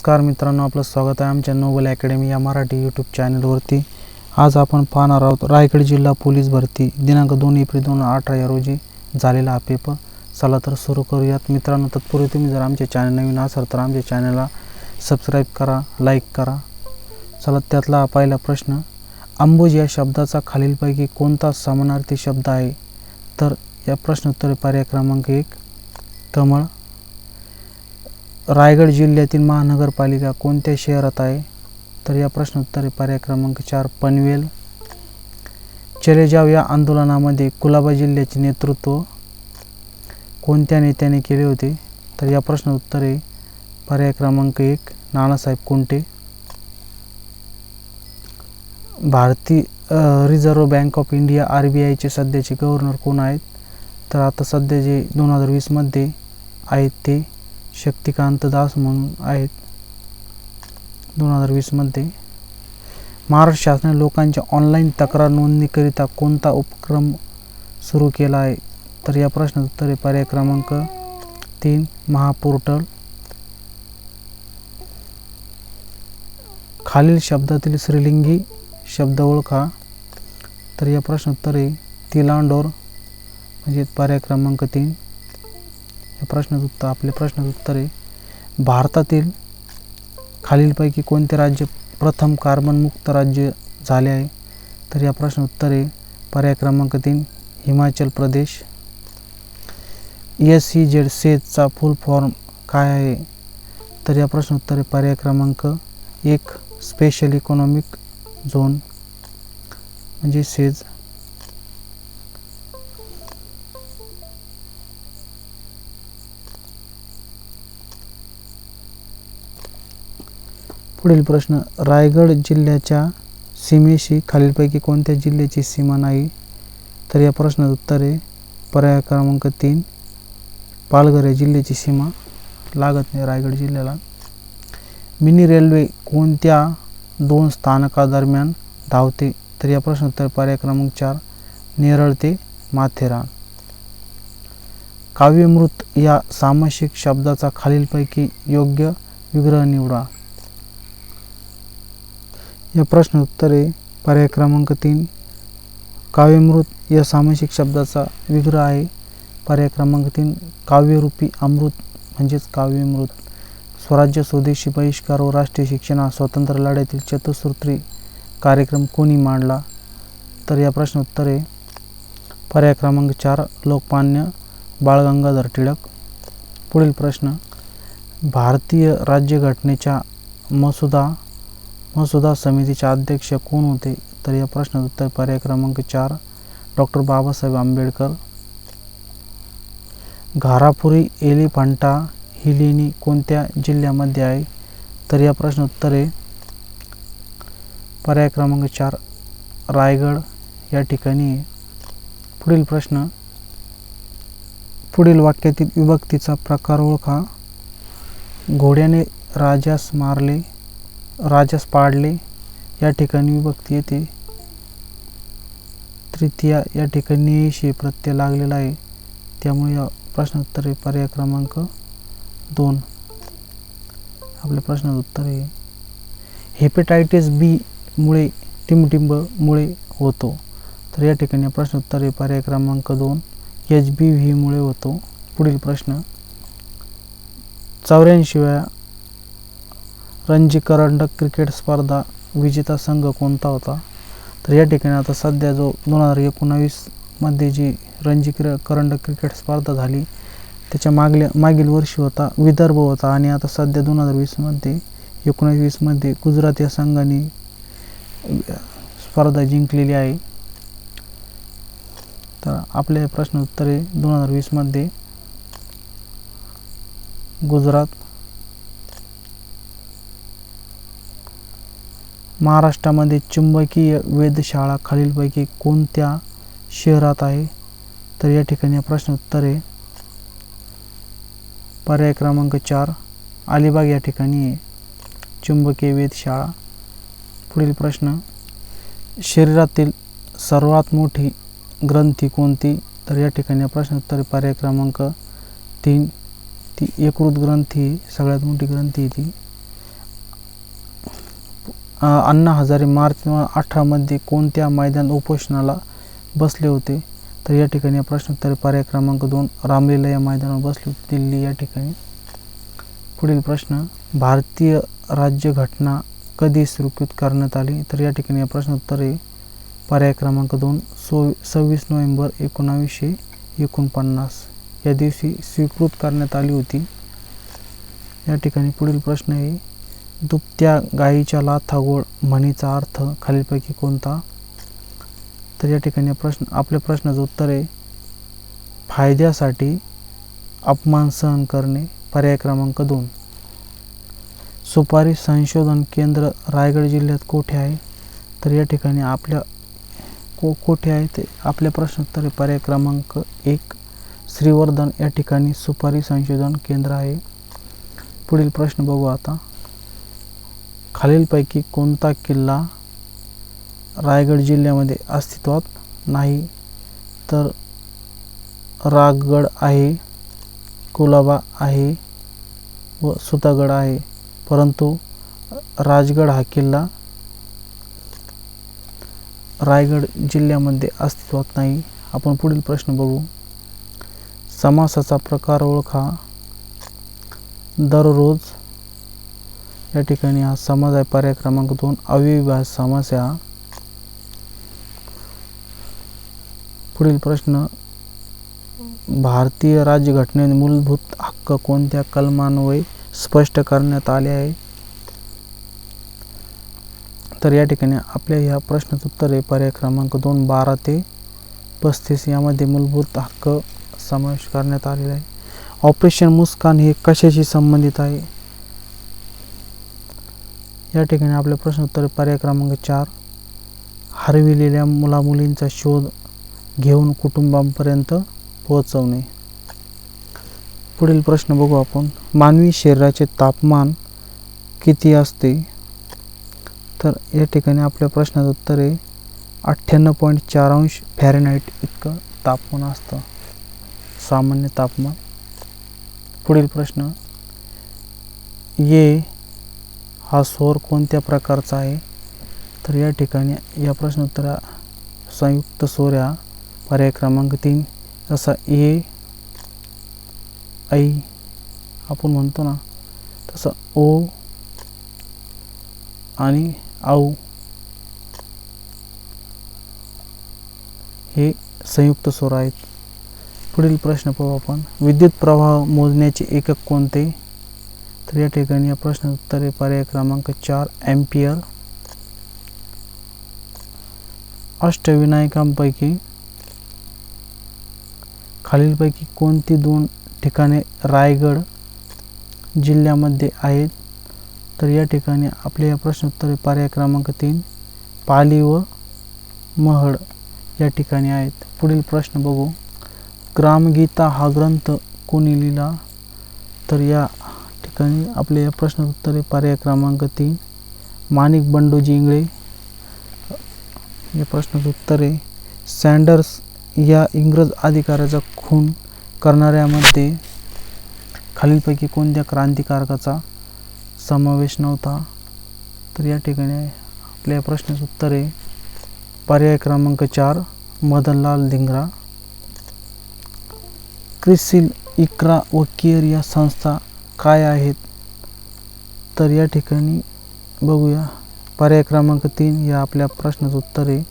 नमस्कार मित्रांनो, आपलं स्वागत आहे आमच्या नोबल अकॅडमी या मराठी यूट्यूब चॅनलवरती। आज आपण पाहणार आहोत रायगड जिल्हा पोलीस भरती दिनांक 2 एप्रिल 2018 या रोजी झालेला हा पेपर। चला तर सुरू करूयात मित्रांनो। तत्पूर्वी तुम्ही जर आमचे चॅनल नवीन असाल तर आमच्या चॅनलला सबस्क्राईब करा, लाईक करा। चला त्यातला पहिला प्रश्न, अंबुज या शब्दाचा खालीलपैकी कोणता समानार्थी शब्द आहे? तर या प्रश्नोत्तरी पर्याय क्रमांक 1 कमळ। रायगड जिल्ह्यातील महानगरपालिका कोणत्या शहरात आहे? तर या प्रश्नोत्तरी पर्याय क्रमांक 4 पनवेल। चले जाव या आंदोलनामध्ये कुलाबा जिल्ह्याचे नेतृत्व कोणत्या नेत्याने केले होते? तर या प्रश्नोत्तरी पर्याय क्रमांक 1 नानासाहेब कुंटे। भारतीय reserve bank of India RBI चे सध्याचे गव्हर्नर कोण आहेत? तर आता सध्या जे 2020 मध्ये आहेत ते शक्तिकांत दास म्हणून आहेत 2020 मध्ये। महाराष्ट्र शासनाने लोकांच्या ऑनलाईन तक्रार नोंदणीकरिता कोणता उपक्रम सुरू केला आहे? तर या प्रश्नाचं उत्तर आहे पर्याय क्रमांक 3 महापोर्टल। खालील शब्दातील स्त्रीलिंगी शब्द ओळखा। तर या प्रश्नोत्तर आहे तिलांडोर, म्हणजे पर्याय क्रमांक 3 या प्रश्नाचं उत्तर। आपले प्रश्नाचं उत्तर आहे भारतातील खालीलपैकी कोणते राज्य प्रथम कार्बन मुक्त राज्य झाले आहे? तर या प्रश्नाचं उत्तर आहे पर्याय क्रमांक 3 हिमाचल प्रदेश। SEZ सेजचा फुल फॉर्म काय आहे? तर या प्रश्नोत्तर आहे पर्याय क्रमांक 1 स्पेशल इकॉनॉमिक झोन, म्हणजे सेज। पुढील प्रश्न, रायगड जिल्ह्याच्या सीमेशी खालीलपैकी कोणत्या जिल्ह्याची सीमा नाही? तर या प्रश्नाचं उत्तर आहे पर्याय क्रमांक 3 पालघर या जिल्ह्याची सीमा लागत नाही रायगड जिल्ह्याला। मिनी रेल्वे कोणत्या 2 स्थानकादरम्यान धावते? तर या प्रश्नाचं उत्तर पर्याय क्रमांक 4 नेरळ ते माथेरान। काव्यमृत या सामासिक शब्दाचा खालीलपैकी योग्य विग्रह निवडा। या प्रश्न उत्तर आहे पर्याय क्रमांक 3 काव्यमृत या सामासिक शब्दाचा विग्रह आहे पर्याय क्रमांक 3 काव्यरूपी अमृत, म्हणजेच काव्यमृत। स्वराज्य, स्वदेशी, बहिष्कार व राष्ट्रीय शिक्षण हा स्वातंत्र्य लढ्यातील चतुसूत्री कार्यक्रम कोणी मांडला? तर या प्रश्न उत्तर आहे पर्याय क्रमांक 4 लोकमान्य बाळ गंगाधर टिळक। पुढील प्रश्न, भारतीय राज्यघटनेच्या मसुदा समितीचे अध्यक्ष कोण होते? तर या प्रश्नाचं उत्तर पर्याय क्रमांक 4 डॉक्टर बाबासाहेब आंबेडकर। घारापुरी एलिफंटा ही लेणी कोणत्या जिल्ह्यामध्ये आहे? तर या प्रश्न उत्तर आहे पर्याय क्रमांक 4 रायगड या ठिकाणी आहे। पुढील प्रश्न, पुढील वाक्यातील विभक्तीचा प्रकार ओळखा। घोड्याने राजास पाडले या ठिकाणी विभक्ती येते। तृतीया या ठिकाणी नियेशी प्रत्यय लागलेला आहे, त्यामुळे या प्रश्नोत्तर आहे पर्याय क्रमांक 2। आपल्या प्रश्नाचं उत्तर आहे हेपेटायटिस बी मुळे टिंबटिंब मुळे होतो। तर या ठिकाणी प्रश्नोत्तर आहे पर्याय क्रमांक 2 HBV मुळे होतो। पुढील प्रश्न, 84व्या रणजी करंडक क्रिकेट स्पर्धा विजेता संघ कोणता होता? तर या ठिकाणी आता सध्या जो 2019 मध्ये जी रणजी करंडक क्रिकेट स्पर्धा झाली त्याच्या मागील वर्षी होता विदर्भ होता, आणि आता सध्या 2019 मध्ये गुजरात या संघाने स्पर्धा जिंकलेली आहे। तर आपले प्रश्न उत्तर आहे 2020 मध्ये गुजरात। महाराष्ट्रामध्ये चुंबकीय वेधशाळा खालीलपैकी कोणत्या शहरात आहे? तर या ठिकाणी प्रश्न उत्तर आहे पर्याय क्रमांक 4 अलिबाग या ठिकाणी आहे चुंबकीय वेधशाळा। पुढील प्रश्न, शरीरातील सर्वात मोठी ग्रंथी कोणती? तर या ठिकाणी प्रश्न उत्तर पर्याय क्रमांक 3 ती यकृत ग्रंथी सगळ्यात मोठी ग्रंथी ती। अण्णा हजारे मार्च 2018 मध्ये कोणत्या मैदान उपोषणाला बसले होते? तर या ठिकाणी प्रश्नोत्तर पर्याय क्रमांक 2 रामलीला या मैदानावर बसले होते, दिल्ली या ठिकाणी. पुढील प्रश्न, भारतीय राज्यघटना कधी स्वीकृत करण्यात आली? तर या ठिकाणी प्रश्नोत्तर आहे पर्याय क्रमांक 2 26 नोव्हेंबर 1949 या दिवशी स्वीकृत करण्यात आली होती. या ठिकाणी पुढील प्रश्न आहे दुभत्या गायीच्या लाथागोळ म्हणीचा अर्थ खालीलपैकी कोणता? तर या ठिकाणी आपल्या प्रश्नाचं उत्तर आहे फायद्यासाठी अपमान सहन करणे, पर्याय क्रमांक 2. सुपारी संशोधन केंद्र रायगड जिल्ह्यात कोठे आहे? तर या ठिकाणी कोठे आहे ते आपल्या प्रश्नोत्तर आहे पर्याय क्रमांक 1 श्रीवर्धन या ठिकाणी सुपारी संशोधन केंद्र आहे. पुढील प्रश्न बघू आता, खालीलपैकी कोणता किल्ला रायगड जिल्ह्यामध्ये अस्तित्वात नाही? तर राजगड आहे, कुलाबा आहे व सुतागड आहे, परंतु राजगड हा किल्ला रायगड जिल्ह्यामध्ये अस्तित्वात नाही. आपण पुढील प्रश्न बघू, समासाचा प्रकार ओळखा. दररोज या ठिकाणी हा समास आहे पर्याय क्रमांक 2 अव्ययीभाव समास आहे. पुढील प्रश्न, भारतीय राज्यघटनेने मूलभूत हक्क कोणत्या कलमान्वये स्पष्ट करण्यात आले आहे? तर या ठिकाणी आपल्या ह्या प्रश्नाचं उत्तर आहे पर्याय क्रमांक 2 12 ते 35 यामध्ये मूलभूत हक्क समावेश करण्यात आलेला आहे. ऑपरेशन मुस्कान हे कशाशी संबंधित आहे? या ठिकाणी आपले प्रश्न उत्तर पर्याय क्रमांक 4 हरविलेल्या मुलामुलींचा शोध घेऊन कुटुंबांपर्यंत पोहोचवणे. पुढील प्रश्न बघू आपण, मानवी शरीराचे तापमान किती असते? तर या ठिकाणी आपल्या प्रश्नाचं उत्तर आहे 98.4 अंश फॅरेनहाइट इतकं तापमान असतं, सामान्य तापमान. पुढील प्रश्न, ये हा स्वर कोणत्या प्रकारचा आहे? तर या ठिकाणी या प्रश्नोत्तरा संयुक्त स्वर हा पर्याय क्रमांक 3 जसा ए ऐ आपण म्हणतो ना तसं ओ आणि औ हे संयुक्त स्वर आहेत. पुढील प्रश्न पाहू आपण, विद्युत प्रवाह मोजण्याचे एकक कोणते? तर या ठिकाणी या प्रश्नाचं उत्तर आहे पर्याय क्रमांक 4 एम्पियर. अष्टविनायकांपैकी खालीलपैकी कोणती 2 ठिकाणे रायगड जिल्ह्यामध्ये आहेत? तर या ठिकाणी आपल्या या प्रश्नोत्तर पर्याय क्रमांक 3 पाली व महड या ठिकाणी आहेत. पुढील प्रश्न बघू, ग्रामगीता हा ग्रंथ कोणी लिहिला? तर या ठिकाणी आपल्या या प्रश्नोत्तर पर्याय क्रमांक 3 माणिक बंडोजी इंगळे. या प्रश्नाचं उत्तर आहे सँडर्स या इंग्रज अधिकाऱ्याचा खून करणाऱ्यामध्ये खालीलपैकी कोणत्या क्रांतिकारकाचा समावेश नव्हता? तर या ठिकाणी आपल्या प्रश्नाचं उत्तर आहे पर्याय क्रमांक 4 मदनलाल धिंगरा. क्रिसिल, इक्रा व केअर या संस्था काय आहेत? तर या ठिकाणी बघूया पर्याय क्रमांक 3 या आपल्या प्रश्नाचं उत्तर आहे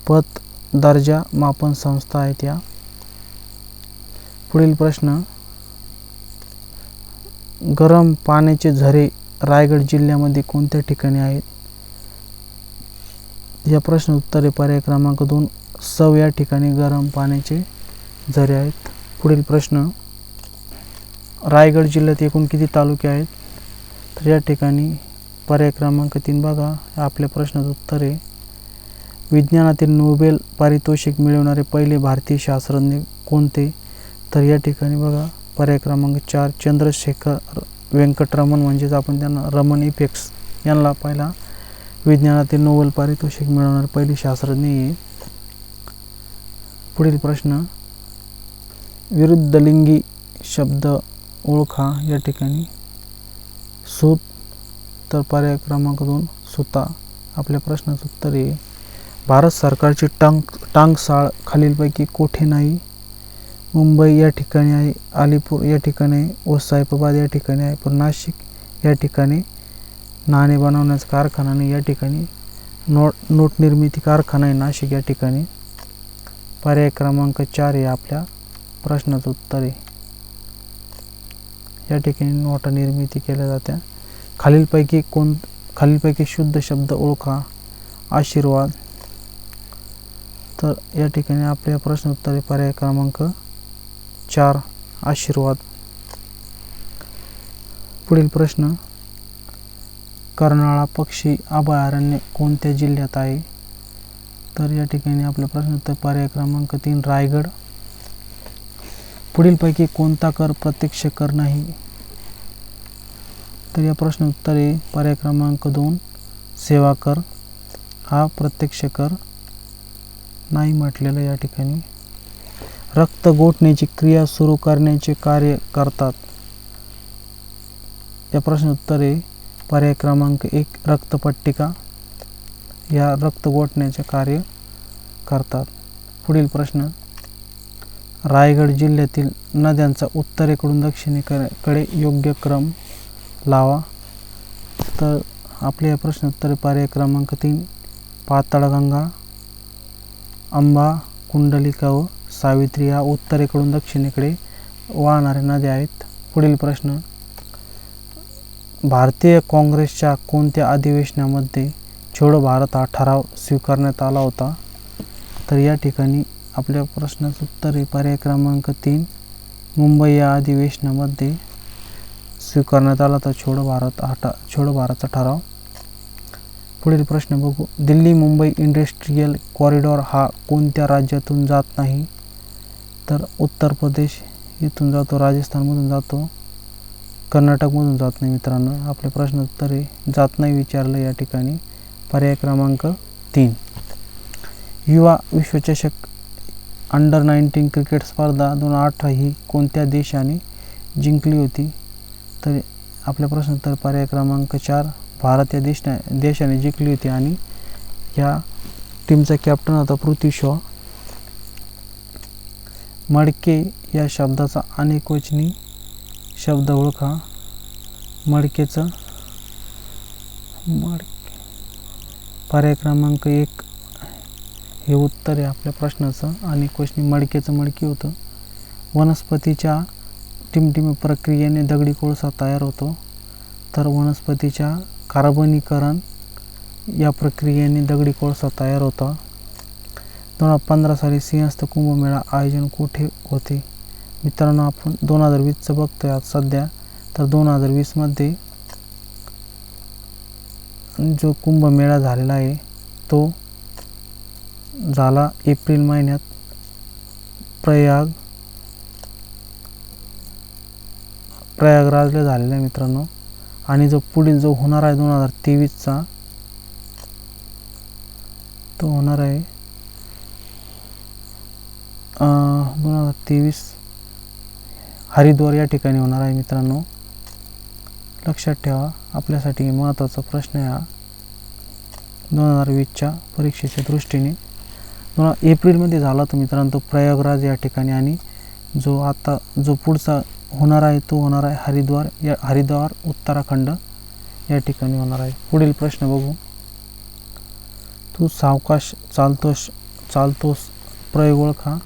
पत दर्जा मापन संस्था आहेत या. पुढील प्रश्न, गरम पाण्याचे झरे रायगड जिल्ह्यामध्ये कोणत्या ठिकाणी आहेत? या प्रश्न उत्तर आहे पर्याय क्रमांक 2 सव या ठिकाणी गरम पाण्याचे झरे आहेत. पुढील प्रश्न, रायगड जिल्ह्यात एकूण किती तालुके आहेत? तर या ठिकाणी पर्याय क्रमांक 3 बघा आपल्या प्रश्नाचं उत्तर आहे विज्ञानातील नोबेल पारितोषिक मिळवणारे पहिले भारतीय शास्त्रज्ञ कोणते? तर या ठिकाणी बघा पर्याय क्रमांक 4 चंद्रशेखर व्यंकटरमण म्हणजेच आपण त्यांना रमन इफेक्ट्स यांना पहिला विज्ञानातील नोबेल पारितोषिक मिळवणारे पहिले शास्त्रज्ञ आहे. पुढील प्रश्न, विरुद्धलिंगी शब्द ओळखा. या ठिकाणी सूत तर पर्याय क्रमांक 2 सुता. आपल्या प्रश्नाचं उत्तर आहे भारत सरकारची टांगसाळ खालीलपैकी कोठे नाही? मुंबई या ठिकाणी आहे, अलीपूर या ठिकाणी आहे, व साहेबाबाद या ठिकाणी आहे, पण नाशिक या ठिकाणी नाणे बनवण्याचा कारखाना नाही, या ठिकाणी नोट निर्मिती कारखाना आहे नाशिक या ठिकाणी. पर्याय क्रमांक 4 हे आपल्या प्रश्नाचं उत्तर आहे. या ठिकाणी नोटा निर्मिती केल्या जात्या. खालीलपैकी शुद्ध शब्द ओळखा. आशीर्वाद. तर या ठिकाणी आपल्या प्रश्न उत्तर आहे पर्याय क्रमांक 4 आशीर्वाद. पुढील प्रश्न, कर्नाळा पक्षी अभयारण्य कोणत्या जिल्ह्यात आहे? तर या ठिकाणी आपला प्रश्न उत्तर पर्याय क्रमांक 3 रायगड. पुढीलपैकी कोणता कर प्रत्यक्ष कर नाही? तर या प्रश्न उत्तर आहे पर्याय क्रमांक 2 सेवा कर. हा प्रत्यक्ष कर नाही म्हटलेलं या ठिकाणी. रक्त गोठण्याची क्रिया सुरू करण्याचे कार्य करतात. या प्रश्न उत्तर आहे पर्याय क्रमांक 1 रक्तपट्टिका. या रक्त गोठण्याचे कार्य करतात. पुढील प्रश्न, रायगड जिल्ह्यातील नद्यांचा उत्तरेकडून दक्षिणेकडे योग्य क्रम लावा. तर आपले या प्रश्न उत्तर पर्याय क्रमांक 3 पाताळगंगा, अंबा, कुंडलिका व सावित्री या उत्तरेकडून दक्षिणेकडे वाहणाऱ्या नद्या आहेत. पुढील प्रश्न, भारतीय काँग्रेसच्या कोणत्या अधिवेशनामध्ये छोडो भारत हा ठराव स्वीकारण्यात आला होता? तर या ठिकाणी आपल्या प्रश्नाचं उत्तर आहे पर्याय क्रमांक 3 मुंबई या अधिवेशनामध्ये स्वीकारण्यात आला होता छोडो भारतचा ठराव. पुढील प्रश्न बघू. दिल्ली मुंबई इंडस्ट्रियल कॉरिडॉर हा कोणत्या राज्यातून जात नाही? तर उत्तर प्रदेश इथून जातो, राजस्थानमधून जातो, कर्नाटकमधून जात नाही मित्रांनो. आपले प्रश्न उत्तर आहे जात नाही विचारलं या ठिकाणी पर्याय क्रमांक 3. युवा विश्वचषक अंडर-19 क्रिकेट स्पर्धा 2018 ही कोणत्या देशाने जिंकली होती? तर आपल्या प्रश्न उत्तर पर्याय क्रमांक 4 भारत या देशाने जिंकली होती आणि या टीमचा कॅप्टन होता पृथ्वी शॉ. मडके या शब्दाचा अनेकवचनी शब्द ओळखा. मडकेचं पर्याय क्रमांक 1 हे उत्तर आहे आपल्या प्रश्नाचं. अनेकवचनी मडकेचं मडकी होतं. वनस्पतीच्या टिमटिमी प्रक्रियेने दगडी कोळसा तयार होतो. तर वनस्पतीच्या कार्बनीकरण या प्रक्रियेने दगडी कोळसा तयार होता. 2015 साली सिंहस्थ कुंभमेळा आयोजन कुठे होते? मित्रांनो आपण 2020चं बघतोय आज सध्या. तर 2020मध्ये जो कुंभमेळा झालेला आहे तो झाला एप्रिल महिन्यात प्रयागराजला झालेला आहे मित्रांनो. आणि जो पुढील जो होणार आहे 2023चा तो होणार आहे 2023 हरिद्वार या ठिकाणी होणार आहे मित्रांनो. लक्षात ठेवा आपल्यासाठी महत्त्वाचा प्रश्न आहे हा 2020च्या परीक्षेच्या दृष्टीने. एप्रिलमध्ये झाला तो मित्रांनो तो प्रयागराज या ठिकाणी. आणि जो पुढचा होणार आहे तो होणार आहे हरिद्वार उत्तराखंड या ठिकाणी होणार आहे. पुढील प्रश्न बघू. तू सावकाश चालतोस प्रयोग ओळखा.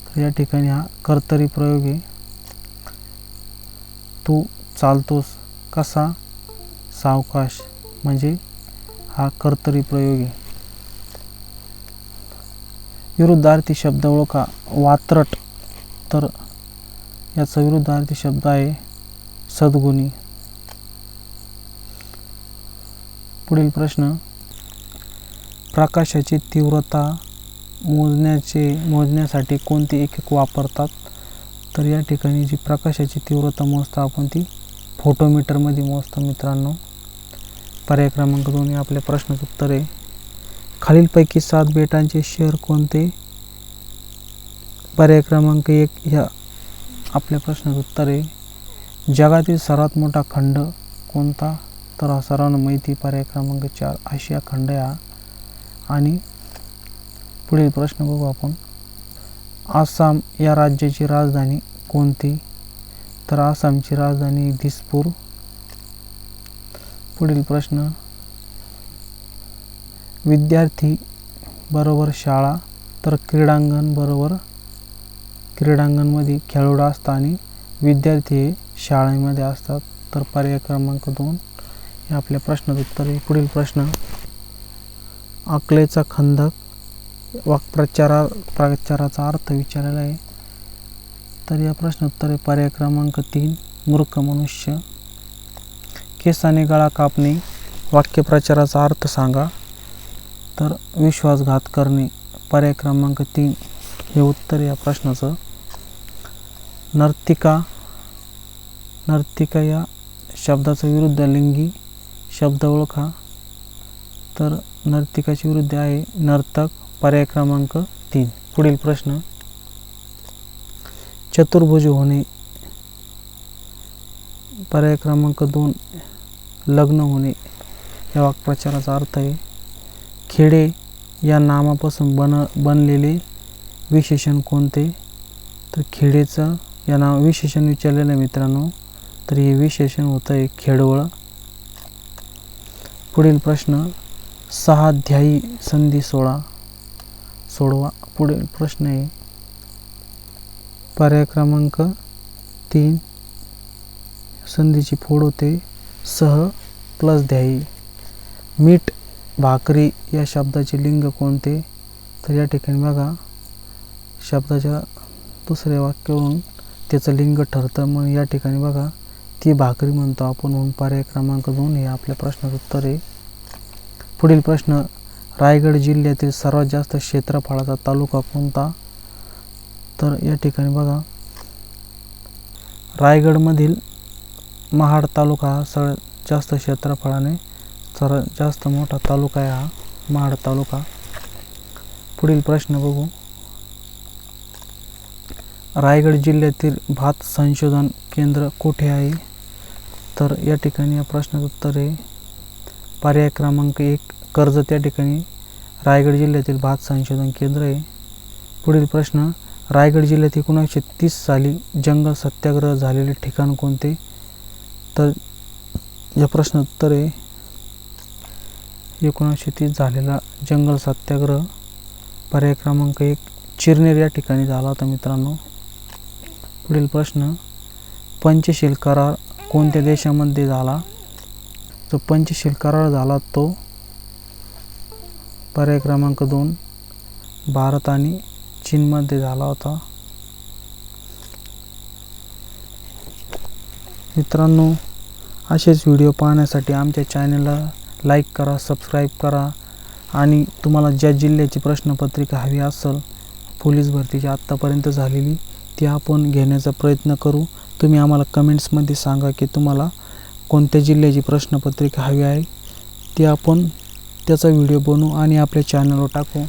तर या ठिकाणी हा कर्तरी प्रयोग आहे. तू चालतोस कसा सावकाश म्हणजे हा कर्तरी प्रयोग आहे. विरुद्धार्थी शब्द ओळखा. वात्रट. तर याचा विरुद्धार्थी शब्द आहे सद्गुणी. पुढील प्रश्न, प्रकाशाची तीव्रता मोजण्यासाठी कोणते एकक वापरतात? तर या ठिकाणी जी प्रकाशाची तीव्रता मोजता आपण ती फोटोमीटरमध्ये मोजतो मित्रांनो. पर्याय क्रमांक 2 हे आपल्या प्रश्नाचं उत्तर आहे. खालीलपैकी 7 बेटांचे शहर कोणते? पर्याय क्रमांक 1 ह्या आपल्या प्रश्नाचं उत्तर आहे. जगातील सर्वात मोठा खंड कोणता? तर हा सर्वांना माहिती पर्याय क्रमांक 4 आशिया खंड आहे. आणि पुढील प्रश्न बघू आपण. आसाम या राज्याची राजधानी कोणती? तर आसामची राजधानी दिसपूर. पुढील प्रश्न. विद्यार्थी बरोबर शाळा तर क्रीडांगण बरोबर क्रीडांगणमध्ये खेळाडू असतात आणि विद्यार्थी हे शाळेमध्ये असतात. तर पर्याय क्रमांक 2 हे आपल्या प्रश्नाचं उत्तर आहे. पुढील प्रश्न. अकलेचा खंदक वाक्प्रचाराचा अर्थ विचारलेला आहे. तर या प्रश्न उत्तर आहे पर्याय क्रमांक 3 मूर्ख मनुष्य. केसाने गळा कापणे वाक्यप्रचाराचा अर्थ सांगा. तर विश्वासघात करणे. पर्याय क्रमांक 3 हे उत्तर या प्रश्नाचं. नर्तिका या शब्दाचा विरुद्ध लिंगी शब्द ओळखा. तर नर्तिकाची विरुद्ध आहे नर्तक. पर्याय क्रमांक 3. पुढील प्रश्न. चतुर्भुज होणे. पर्याय क्रमांक 2 लग्न होणे या वाक्प्रचाराचा अर्थ आहे. खेडे या नामापासून बनलेले विशेषण कोणते? तर खेडेचं या नाव विशेषण विचारलेलं आहे मित्रांनो. तर हे विशेषण होतं आहे खेडवळ. पुढील प्रश्न. सहाध्यायी संधी सोडवा. पुढील प्रश्न आहे पर्याय क्रमांक 3 संधीची फोड होते सह प्लस ध्यायी. मीठ भाकरी या शब्दाचे लिंग कोणते? तर या ठिकाणी बघा शब्दाच्या दुसऱ्या वाक्यावरून त्याचं लिंग ठरतं. मग या ठिकाणी बघा ती भाकरी म्हणतो आपण. म्हणून पर्याय क्रमांक 2 हे आपल्या प्रश्नाचं उत्तर आहे. पुढील प्रश्न. रायगड जिल्ह्यातील सर्वात जास्त क्षेत्रफळाचा तालुका कोणता? तर या ठिकाणी बघा रायगडमधील महाड तालुका हा सगळ्यात जास्त क्षेत्रफळाने सर्वात जास्त मोठा तालुका आहे हा महाड तालुका. पुढील प्रश्न बघू. रायगड जिल्ह्यातील भात संशोधन केंद्र कुठे आहे? तर या ठिकाणी या प्रश्नाचं उत्तर आहे पर्याय क्रमांक 1 कर्जत या ठिकाणी रायगड जिल्ह्यातील भात संशोधन केंद्र आहे. पुढील प्रश्न. रायगड जिल्ह्यात 1930 साली जंगल सत्याग्रह झालेले ठिकाण कोणते? तर या प्रश्नाचं उत्तर आहे 1930 झालेला जंगल सत्याग्रह पर्याय क्रमांक 1 चिरनेर या ठिकाणी झाला होता मित्रांनो. पुढील प्रश्न. पंचशील करार कोणत्या देशामध्ये झाला? जो पंचशील करार झाला तो पर्याय क्रमांक 2 भारत आणि चीनमध्ये झाला होता. मित्रांनो असेच व्हिडिओ पाहण्यासाठी आमच्या चॅनलला लाईक करा, सबस्क्राईब करा. आणि तुम्हाला ज्या जिल्ह्याची प्रश्नपत्रिका हवी असेल पोलीस भरतीची आत्तापर्यंत झालेली ती आपण घेण्याचा प्रयत्न करू. तुम्ही आम्हाला कमेंट्समध्ये सांगा की तुम्हाला कोणत्या जिल्ह्याची प्रश्नपत्रिका हवी आहे. ती आपण त्याचा व्हिडिओ बनवू आणि आपल्या चॅनलवर टाकू.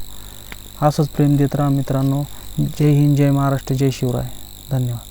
असंच प्रेम देत राहा मित्रांनो. जय हिंद, जय महाराष्ट्र, जय शिवराय. धन्यवाद.